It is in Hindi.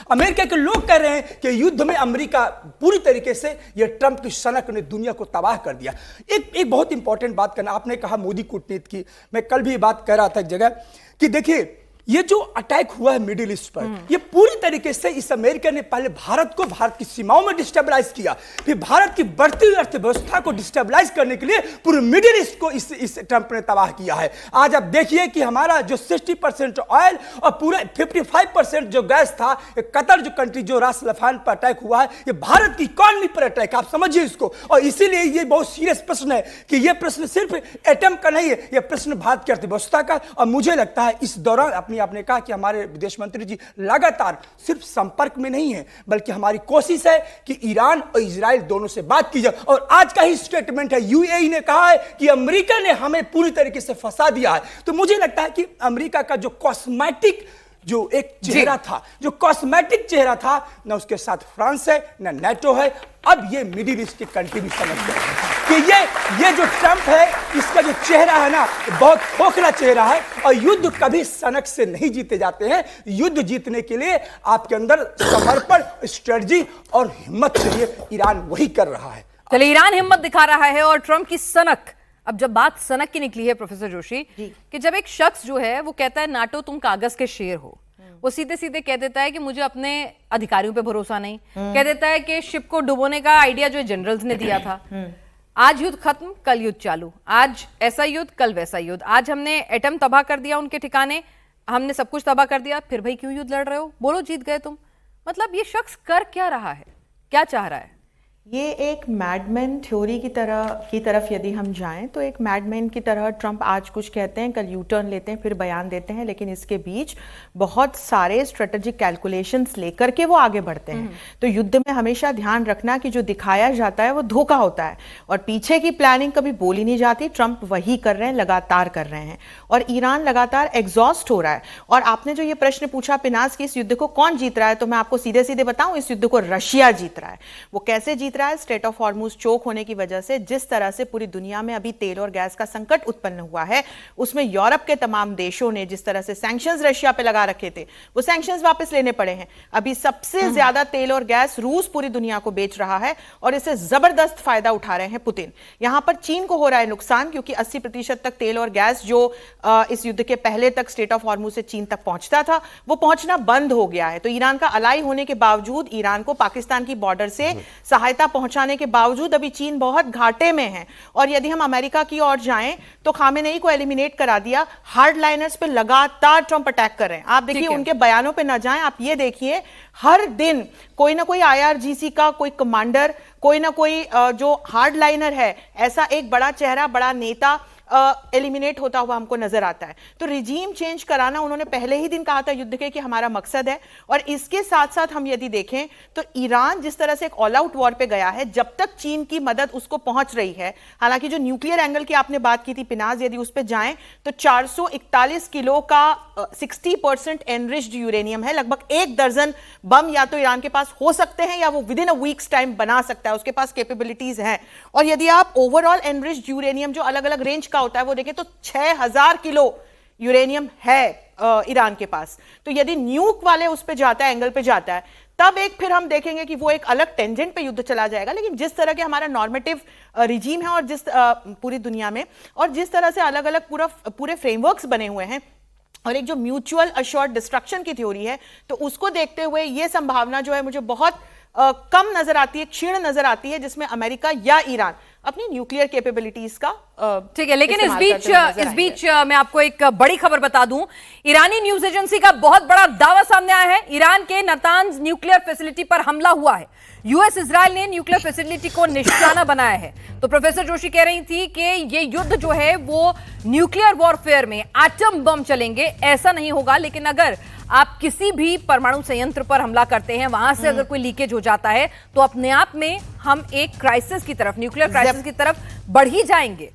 अमेरिका के लोग कह रहे हैं कि युद्ध में अमेरिका पूरी तरीके से ये ट्रंप की सनक ने दुनिया को तबाह कर दिया। एक बहुत इंपॉर्टेंट बात करना, आपने कहा मोदी कूटनीति की, मैं कल भी ये बात कह रहा था एक जगह कि देखिए ये जो अटैक हुआ है मिडिल ईस्ट पर, ये पूरी तरीके से इस अमेरिका ने पहले भारत की सीमाओं में डिस्टेबलाइज किया, फिर भारत की बढ़ती हुई अर्थव्यवस्था को डिस्टेबलाइज करने के लिए पूरे मिडिल ईस्ट को इस ट्रंप ने तबाह किया है। आज आप देखिए कि हमारा जो 60% ऑयल और पूरे 55% जो गैस था, कतर जो कंट्री जो रास लफान पर अटैक हुआ है, ये भारत की इकॉनमी पर अटैक, आप समझिए इसको। और इसीलिए ये बहुत सीरियस प्रश्न है कि ये प्रश्न सिर्फ एटम का नहीं है, ये प्रश्न भारत की अर्थव्यवस्था का। और मुझे लगता है इस दौरान आपने कहा कि हमारे विदेश मंत्री जी लगातार सिर्फ संपर्क में नहीं है, बल्कि हमारी कोशिश है कि ईरान और इजराइल दोनों से बात की जाए। और आज का ही स्टेटमेंट है, यूएई ने कहा है कि अमेरिका ने हमें पूरी तरीके से फंसा दिया है। तो मुझे लगता है कि अमेरिका का जो कॉस्मेटिक जो एक चेहरा था, जो कॉस्मेटिक चेहरा था, ना उसके साथ फ्रांस है ना नेटो है। अब ये मिडिल ईस्ट की कंट्री भी समझ गए कि ये जो ट्रंप है, इसका जो चेहरा है ना, बहुत खोखला चेहरा है। और युद्ध कभी सनक से नहीं जीते जाते हैं। युद्ध जीतने के लिए आपके अंदर समर्पण, स्ट्रेटजी और हिम्मत चाहिए। ईरान वही कर रहा है। चलिए, ईरान हिम्मत दिखा रहा है और ट्रंप की सनक। अब जब बात सनक की निकली है प्रोफेसर जोशी, कि जब एक शख्स जो है वो कहता है नाटो तुम कागज के शेर हो, वो सीधे सीधे कह देता है कि मुझे अपने अधिकारियों पे भरोसा नहीं, कह देता है कि शिप को डुबोने का आइडिया जो जनरल्स ने दिया था, आज युद्ध खत्म कल युद्ध चालू, आज ऐसा युद्ध कल वैसा युद्ध, आज हमने एटम तबाह कर दिया उनके ठिकाने, हमने सब कुछ तबाह कर दिया, फिर भाई क्यों युद्ध लड़ रहे हो, बोलो जीत गए तुम। मतलब ये शख्स कर क्या रहा है, क्या चाह रहा है? ये एक मैडमैन थ्योरी की तरफ यदि हम जाएं तो एक मैडमैन की तरह ट्रंप आज कुछ कहते हैं, कल यू टर्न लेते हैं, फिर बयान देते हैं, लेकिन इसके बीच बहुत सारे स्ट्रेटेजिक कैलकुलेशंस लेकर के वो आगे बढ़ते हैं। तो युद्ध में हमेशा ध्यान रखना कि जो दिखाया जाता है वो धोखा होता है और पीछे की प्लानिंग कभी बोली नहीं जाती। ट्रंप वही कर रहे हैं, लगातार कर रहे हैं और ईरान लगातार एग्जॉस्ट हो रहा है। और आपने जो ये प्रश्न पूछा पिनास कि इस युद्ध को कौन जीत रहा है, तो मैं आपको सीधे सीधे बताऊं, इस युद्ध को रशिया जीत रहा है। वो कैसे जीत रहा है? स्ट्रेट ऑफ हॉर्मुज चोक होने की वजह से जिस तरह से पूरी दुनिया में अभी तेल और गैस का संकट उत्पन्न हुआ है, उसमें यूरोप के तमाम देशों ने जिस तरह से सैंक्शंस रशिया पे लगा रखे थे, वो सैंक्शंस वापस लेने पड़े हैं। अभी सबसे ज्यादा तेल और गैस रूस पूरी दुनिया को बेच रहा है और इससे जबरदस्त फायदा उठा रहे हैं पुतिन। यहां पर चीन को हो रहा है नुकसान, क्योंकि 80% तक तेल और गैस जो इस युद्ध के पहले तक स्ट्रेट ऑफ हॉर्मुज से चीन तक पहुंचता था, वो पहुंचना बंद हो गया है। तो ईरान का अलाई होने के बावजूद, ईरान को पाकिस्तान की बॉर्डर से सहायता पहुंचाने के बावजूद अभी चीन बहुत घाटे में है। और यदि हम अमेरिका की ओर जाएं तो खामेनेई को एलिमिनेट करा दिया, हार्डलाइनर्स पे लगातार ट्रंप अटैक कर रहे हैं। आप देखिए, उनके बयानों पे ना जाएं, आप ये देखिए हर दिन कोई ना कोई IRGC का कोई कमांडर, कोई ना कोई जो हार्डलाइनर है, ऐसा एक बड़ा चेहरा, बड़ा नेता एलिमिनेट होता हुआ हमको नजर आता है। तो रिजीम चेंज कराना उन्होंने पहले ही दिन कहा था युद्ध के कि हमारा मकसद है। और इसके साथ साथ हम यदि देखें तो ईरान जिस तरह से एक ऑल आउट वॉर पे गया है, जब तक चीन की मदद उसको पहुंच रही है, हालांकि जो न्यूक्लियर एंगल की आपने बात की थी पिनाज, यदि उस पर जाएं तो 441 किलो का 60% एनरिच्ड यूरेनियम है। लगभग 1 दर्जन बम या तो ईरान के पास हो सकते हैं या वो with in a weeks time बना सकता है, उसके पास कैपेबिलिटीज हैं। और यदि आप ओवरऑल एनरिच्ड यूरेनियम जो अलग अलग रेंज होता है वो देखें तो 6000 किलो यूरेनियम है ईरान के पास। तो यदि न्यूक वाले उस पे जाता है, एंगल पे जाता है, तब एक फिर हम देखेंगे कि वो एक अलग टेंजेंट पे युद्ध चला जाएगा। लेकिन जिस तरह के हमारा नॉर्मेटिव रिजीम है और जिस पूरी दुनिया में, और जिस तरह से अलग अलग पूरे फ्रेमवर्क्स बने हुए हैं और एक जो म्यूचुअल अश्योर्ड डिस्ट्रक्शन की थ्योरी है, तो उसको देखते हुए ये संभावना जो है मुझे बहुत कम नजर आती है, क्षीण नजर आती है, जिसमें अमेरिका या ईरान अपनी न्यूक्लियर कैपेबिलिटीज का ठीक है। लेकिन इस बीच मैं आपको एक बड़ी खबर बता दूं, ईरानी न्यूज एजेंसी का बहुत बड़ा दावा सामने आया है। ईरान के नातांज न्यूक्लियर फैसिलिटी पर हमला हुआ है। यूएस इजराइल ने न्यूक्लियर फैसिलिटी को निशाना बनाया है। तो प्रोफेसर जोशी कह रही थी कि ये युद्ध जो है वो न्यूक्लियर वॉरफेयर में एटम बम चलेंगे, ऐसा नहीं होगा। लेकिन अगर आप किसी भी परमाणु संयंत्र पर हमला करते हैं, वहां से अगर कोई लीकेज हो जाता है, तो अपने आप में हम एक क्राइसिस की तरफ, न्यूक्लियर क्राइसिस की तरफ बढ़ ही जाएंगे।